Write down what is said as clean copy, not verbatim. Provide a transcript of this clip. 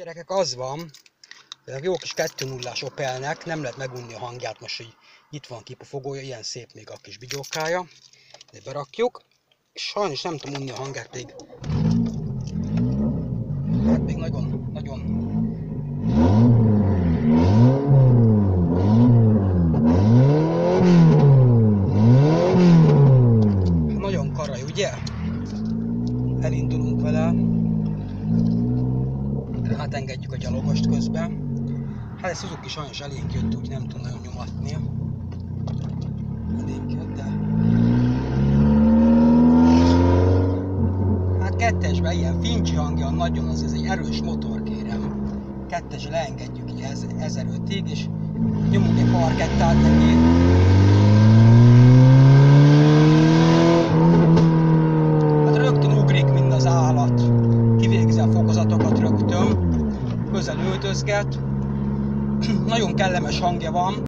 Gyerekek, az van, hogy a jó kis 2.0-ás Opelnek nem lehet megunni a hangját, most így itt van kipufogója, ilyen szép még a kis bigyókája. De berakjuk, és sajnos nem tudom unni a hangját, pedig hát még nagyon karaj, ugye? Elindulunk vele. Hát engedjük a gyalogost közben. Hát a Suzuki sajnos elénk jött, úgy nem tud nagyon nyomatni. Elénk jött, de... Hát kettesben ilyen fincsi hangja nagyon, az ez egy erős motor, kérem. Kettesben leengedjük így 1005-ig, és nyomunk egy parkettát neki. Hát rögtön ugrik, mint az állat. Kivégzi a fokozatokat rögtön. Közel üldözget. Nagyon kellemes hangja van.